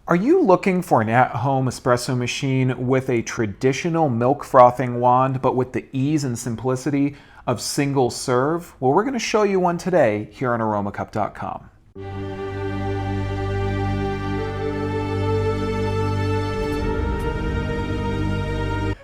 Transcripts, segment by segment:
Are you looking for an at-home espresso machine with a traditional milk frothing wand, but with the ease and simplicity of single serve? Well, we're going to show you one today here on Aromacup.com.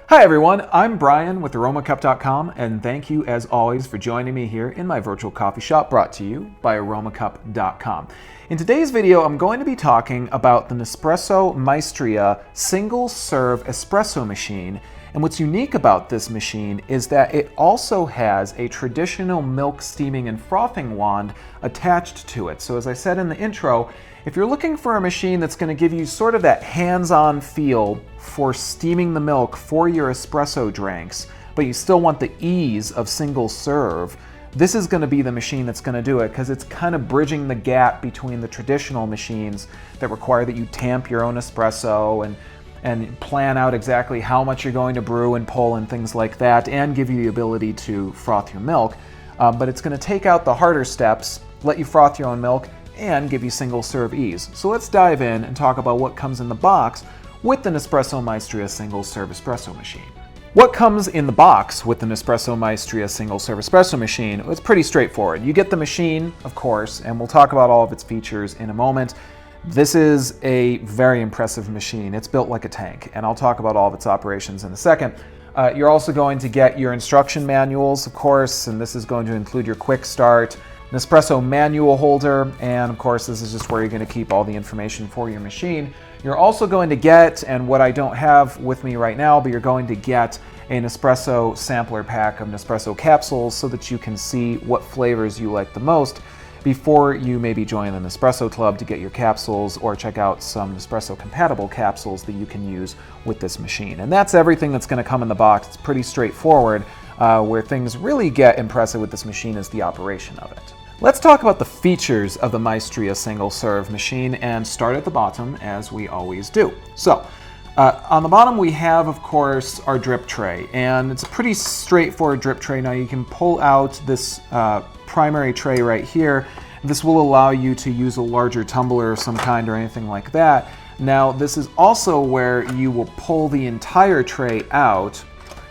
Hi everyone, I'm Brian with Aromacup.com, and thank you as always for joining me here in my virtual coffee shop brought to you by Aromacup.com. In today's video, I'm going to be talking about the Nespresso Maestria single serve espresso machine. And what's unique about this machine is that it also has a traditional milk steaming and frothing wand attached to it. So as I said in the intro, if you're looking for a machine that's going to give you sort of that hands-on feel for steaming the milk for your espresso drinks, but you still want the ease of single serve, this is going to be the machine that's going to do it, because it's kind of bridging the gap between the traditional machines that require that you tamp your own espresso and plan out exactly how much you're going to brew and pull and things like that, and give you the ability to froth your milk. But it's going to take out the harder steps, let you froth your own milk, and give you single serve ease. So let's dive in and talk about what comes in the box with the Nespresso Maestria single serve espresso machine. What comes in the box with the Nespresso Maestria single serve espresso machine? It's pretty straightforward. You get the machine, of course, and we'll talk about all of its features in a moment. This is a very impressive machine. It's built like a tank, and I'll talk about all of its operations in a second. You're also going to get your instruction manuals, of course, and this is going to include your quick start, Nespresso manual holder, and of course this is just where you're going to keep all the information for your machine. You're also going to get, and what I don't have with me right now, but you're going to get an Nespresso sampler pack of Nespresso capsules so that you can see what flavors you like the most before you maybe join the Nespresso Club to get your capsules, or check out some Nespresso compatible capsules that you can use with this machine. And that's everything that's going to come in the box. It's pretty straightforward. Where things really get impressive with this machine is the operation of it. Let's talk about the features of the Maestria single serve machine and start at the bottom as we always do. So on the bottom we have, of course, our drip tray, and it's a pretty straightforward drip tray. Now you can pull out this primary tray right here. This will allow you to use a larger tumbler of some kind or anything like that. Now this is also where you will pull the entire tray out,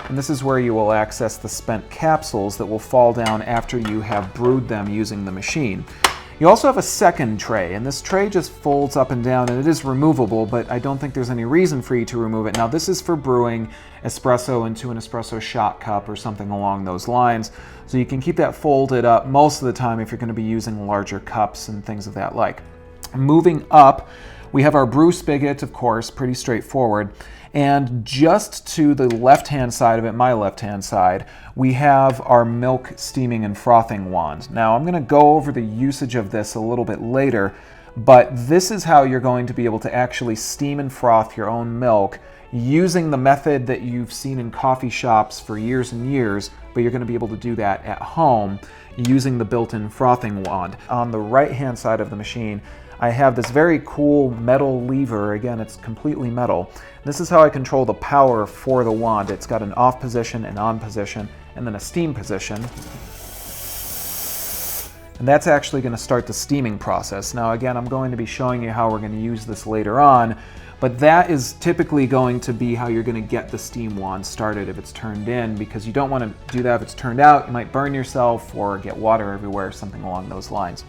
and this is where you will access the spent capsules that will fall down after you have brewed them using the machine. You also have a second tray, and this tray just folds up and down, and it is removable, but I don't think there's any reason for you to remove it. Now this is for brewing espresso into an espresso shot cup or something along those lines, so you can keep that folded up most of the time if you're going to be using larger cups and things of that like. Moving up, we have our brew spigot, of course, pretty straightforward. And just to the left-hand side of it, my left-hand side, we have our milk steaming and frothing wand. Now, I'm going to go over the usage of this a little bit later, but this is how you're going to be able to actually steam and froth your own milk using the method that you've seen in coffee shops for years and years, but you're going to be able to do that at home using the built-in frothing wand. On the right-hand side of the machine, I have this very cool metal lever. Again, it's completely metal. This is how I control the power for the wand. It's got an off position, an on position, and then a steam position. And that's actually going to start the steaming process. Now again, I'm going to be showing you how we're going to use this later on, but that is typically going to be how you're going to get the steam wand started if it's turned in, because you don't want to do that if it's turned out. You might burn yourself or get water everywhere, something along those lines.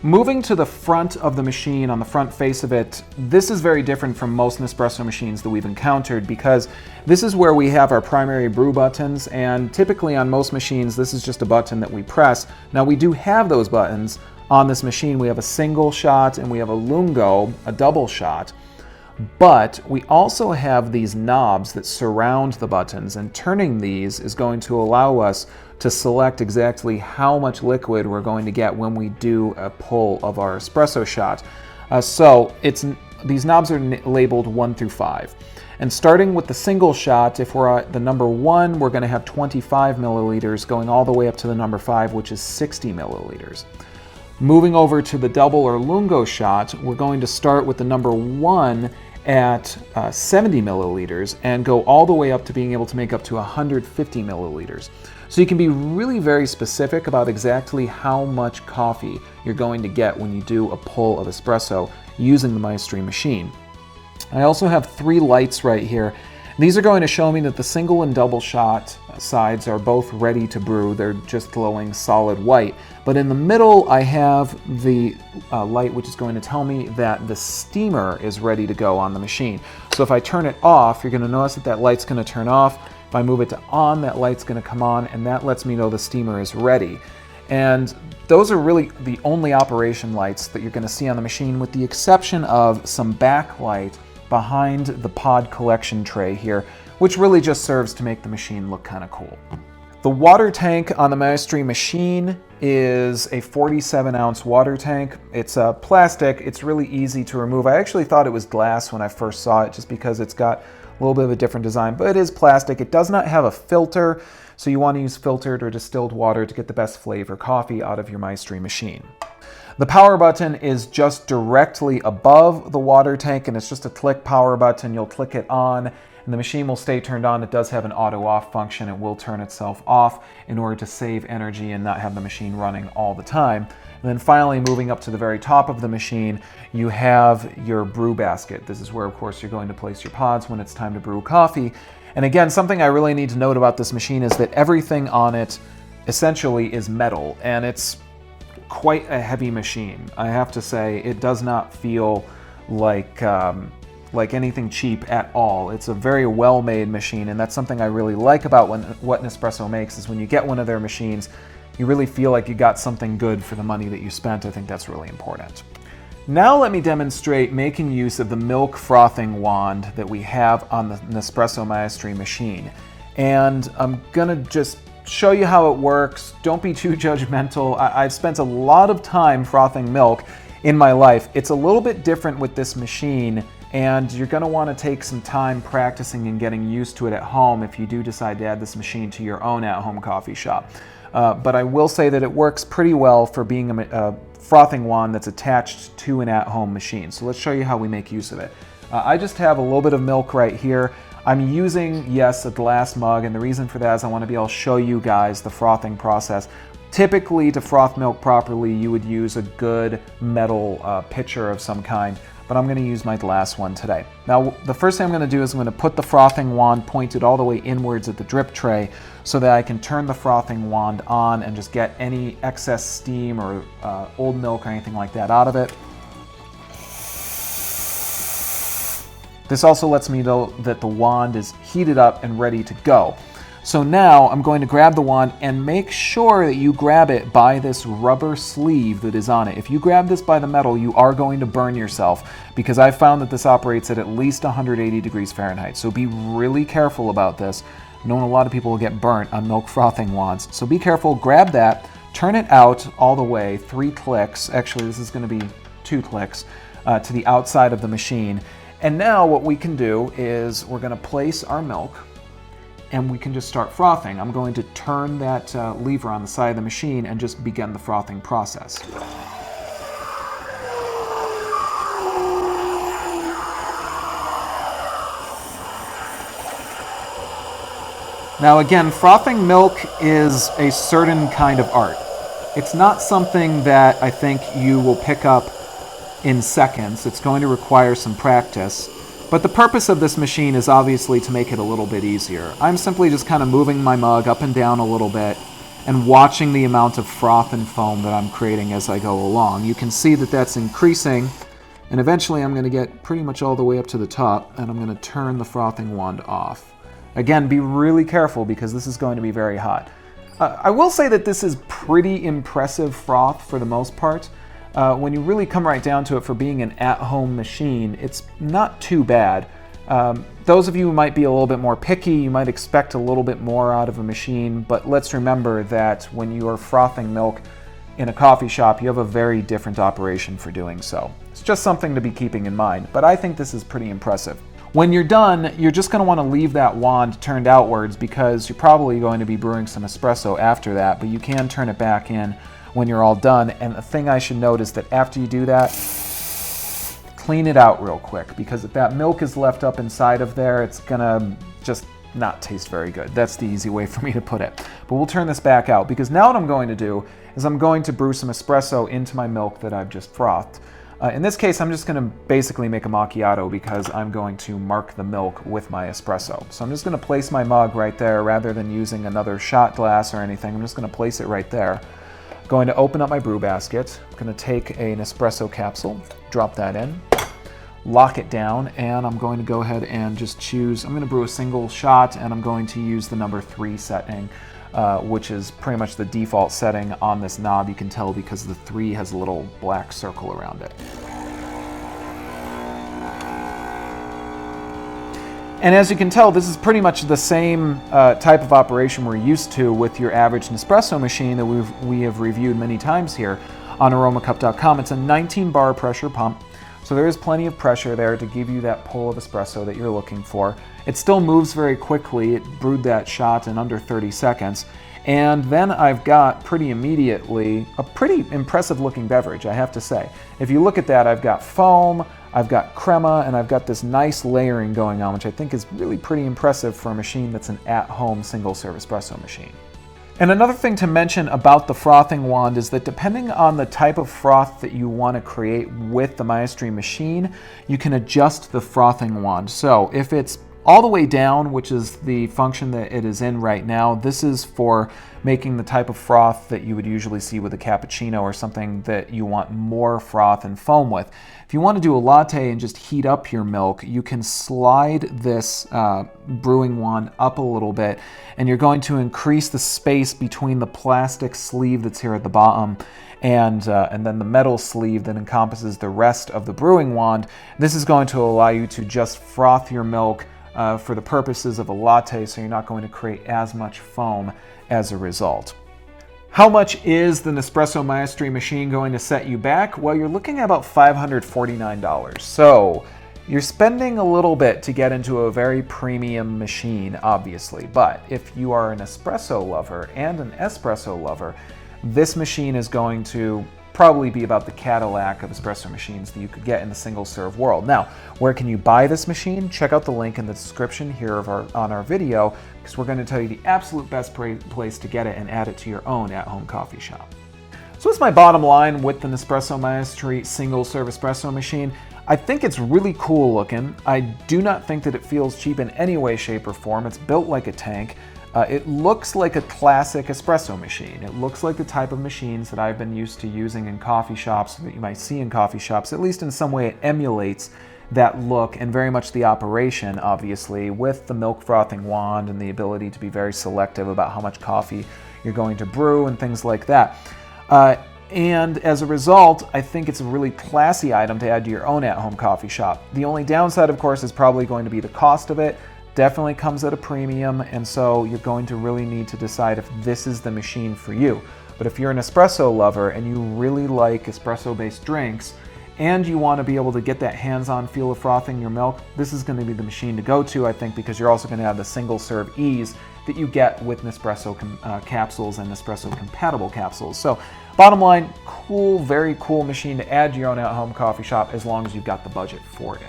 Moving to the front of the machine, on the front face of it, this is very different from most Nespresso machines that we've encountered, because this is where we have our primary brew buttons, and typically on most machines this is just a button that we press. Now we do have those buttons on this machine. We have a single shot and we have a lungo, a double shot, but we also have these knobs that surround the buttons, and turning these is going to allow us to select exactly how much liquid we're going to get when we do a pull of our espresso shot. These knobs are labeled 1 through 5. And starting with the single shot, if we're at the number 1, we're going to have 25 milliliters, going all the way up to the number 5, which is 60 milliliters. Moving over to the double or lungo shot, we're going to start with the number 1 at 70 milliliters and go all the way up to being able to make up to 150 milliliters. So you can be really very specific about exactly how much coffee you're going to get when you do a pull of espresso using the Maestria machine. I also have 3 lights right here. These are going to show me that the single and double shot sides are both ready to brew. They're just glowing solid white. But in the middle, I have the light which is going to tell me that the steamer is ready to go on the machine. So if I turn it off, you're going to notice that that light's going to turn off. If I move it to on, that light's going to come on, and that lets me know the steamer is ready. And those are really the only operation lights that you're going to see on the machine, with the exception of some backlight behind the pod collection tray here, which really just serves to make the machine look kind of cool. The water tank on the Maestria machine is a 47-ounce water tank. It's plastic. It's really easy to remove. I actually thought it was glass when I first saw it, just because it's got a little bit of a different design, but it is plastic. It does not have a filter, so you want to use filtered or distilled water to get the best flavor coffee out of your Maestria machine. The power button is just directly above the water tank, and it's just a click power button. You'll click it on, and the machine will stay turned on. It does have an auto off function. It will turn itself off in order to save energy and not have the machine running all the time. And then finally, moving up to the very top of the machine, you have your brew basket. This is where, of course, you're going to place your pods when it's time to brew coffee. And again, something I really need to note about this machine is that everything on it essentially is metal, and it's quite a heavy machine. I have to say, it does not feel like anything cheap at all. It's a very well-made machine, and that's something I really like about what Nespresso makes, is when you get one of their machines, you really feel like you got something good for the money that you spent. I think that's really important. Now let me demonstrate making use of the milk frothing wand that we have on the Nespresso Maestria machine. And I'm gonna just show you how it works. Don't be too judgmental. I've spent a lot of time frothing milk in my life. It's a little bit different with this machine, and you're going to want to take some time practicing and getting used to it at home if you do decide to add this machine to your own at-home coffee shop. But I will say that it works pretty well for being a frothing wand that's attached to an at-home machine. So let's show you how we make use of it. I just have a little bit of milk right here. I'm using, yes, a glass mug, and the reason for that is I want to be able to show you guys the frothing process. Typically, to froth milk properly, you would use a good metal pitcher of some kind, but I'm going to use my glass one today. Now, the first thing I'm going to do is I'm going to put the frothing wand pointed all the way inwards at the drip tray so that I can turn the frothing wand on and just get any excess steam or old milk or anything like that out of it. This also lets me know that the wand is heated up and ready to go. So now I'm going to grab the wand, and make sure that you grab it by this rubber sleeve that is on it. If you grab this by the metal, you are going to burn yourself, because I've found that this operates at least 180 degrees Fahrenheit. So be really careful about this. I know a lot of people will get burnt on milk frothing wands. So be careful, grab that, turn it out all the way, 3 clicks. Actually, this is going to be 2 clicks to the outside of the machine. And now what we can do is we're going to place our milk, and we can just start frothing. I'm going to turn that lever on the side of the machine and just begin the frothing process. Now again, frothing milk is a certain kind of art. It's not something that I think you will pick up in seconds. It's going to require some practice. But the purpose of this machine is obviously to make it a little bit easier. I'm simply just kind of moving my mug up and down a little bit and watching the amount of froth and foam that I'm creating as I go along. You can see that that's increasing, and eventually I'm going to get pretty much all the way up to the top, and I'm going to turn the frothing wand off. Again, be really careful because this is going to be very hot. I will say that this is pretty impressive froth for the most part. When you really come right down to it, for being an at-home machine, it's not too bad. Those of you who might be a little bit more picky, you might expect a little bit more out of a machine, but let's remember that when you are frothing milk in a coffee shop, you have a very different operation for doing so. It's just something to be keeping in mind, but I think this is pretty impressive. When you're done, you're just going to want to leave that wand turned outwards, because you're probably going to be brewing some espresso after that, but you can turn it back in when you're all done. And the thing I should note is that after you do that, clean it out real quick, because if that milk is left up inside of there, it's gonna just not taste very good. That's the easy way for me to put it. But we'll turn this back out, because now what I'm going to do is I'm going to brew some espresso into my milk that I've just frothed. In this case, I'm just going to basically make a macchiato because I'm going to mark the milk with my espresso. So I'm just going to place my mug right there rather than using another shot glass or anything. I'm just going to place it right there. Going to open up my brew basket. I'm going to take an espresso capsule, drop that in, lock it down, and I'm going to go ahead and just choose, I'm going to brew a single shot, and I'm going to use the number 3 setting, which is pretty much the default setting on this knob. You can tell because the 3 has a little black circle around it. And as you can tell, this is pretty much the same type of operation we're used to with your average Nespresso machine that we have reviewed many times here on Aromacup.com. It's a 19 bar pressure pump, so there is plenty of pressure there to give you that pull of espresso that you're looking for. It still moves very quickly. It brewed that shot in under 30 seconds. And then I've got pretty immediately a pretty impressive looking beverage, I have to say. If you look at that, I've got foam, I've got crema, and I've got this nice layering going on, which I think is really pretty impressive for a machine that's an at-home single-serve espresso machine. And another thing to mention about the frothing wand is that depending on the type of froth that you want to create with the Maestria machine, you can adjust the frothing wand. So if it's all the way down, which is the function that it is in right now, this is for making the type of froth that you would usually see with a cappuccino or something that you want more froth and foam with. If you want to do a latte and just heat up your milk, you can slide this brewing wand up a little bit, and you're going to increase the space between the plastic sleeve that's here at the bottom and then the metal sleeve that encompasses the rest of the brewing wand. This is going to allow you to just froth your milk for the purposes of a latte, so you're not going to create as much foam as a result. How much is the Nespresso Maestria machine going to set you back? Well, you're looking at about $549. So you're spending a little bit to get into a very premium machine, obviously. But if you are an espresso lover and an espresso lover, this machine is going to probably be about the Cadillac of espresso machines that you could get in the single-serve world. Now, where can you buy this machine? Check out the link in the description here on our video, because we're going to tell you the absolute best place to get it and add it to your own at-home coffee shop. So what's my bottom line with the Nespresso Maestria single-serve espresso machine? I think it's really cool looking. I do not think that it feels cheap in any way, shape, or form. It's built like a tank. It looks like a classic espresso machine. It looks like the type of machines that I've been used to using in coffee shops, that you might see in coffee shops. At least in some way it emulates that look, and very much the operation, obviously, with the milk frothing wand and the ability to be very selective about how much coffee you're going to brew and things like that. And as a result, I think it's a really classy item to add to your own at-home coffee shop. The only downside, of course, is probably going to be the cost of it. Definitely comes at a premium, and so you're going to really need to decide if this is the machine for you. But if you're an espresso lover and you really like espresso-based drinks, and you want to be able to get that hands-on feel of frothing your milk, this is going to be the machine to go to, I think, because you're also going to have the single-serve ease that you get with Nespresso capsules and Nespresso-compatible capsules. So, bottom line, cool, very cool machine to add to your own at-home coffee shop as long as you've got the budget for it.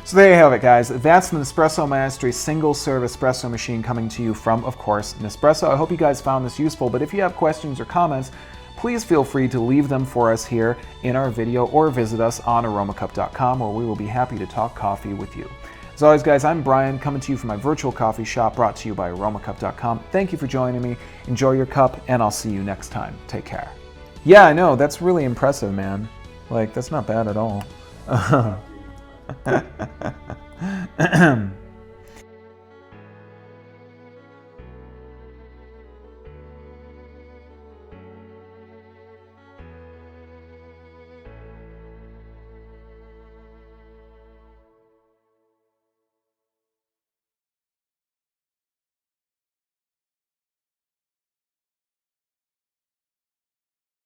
So there you have it, guys. That's the Nespresso Maestria single-serve espresso machine coming to you from, of course, Nespresso. I hope you guys found this useful, but if you have questions or comments, please feel free to leave them for us here in our video or visit us on Aromacup.com, where we will be happy to talk coffee with you. As always, guys, I'm Brian, coming to you from my virtual coffee shop, brought to you by Aromacup.com. Thank you for joining me. Enjoy your cup, and I'll see you next time. Take care. Yeah, I know. That's really impressive, man. Like, that's not bad at all.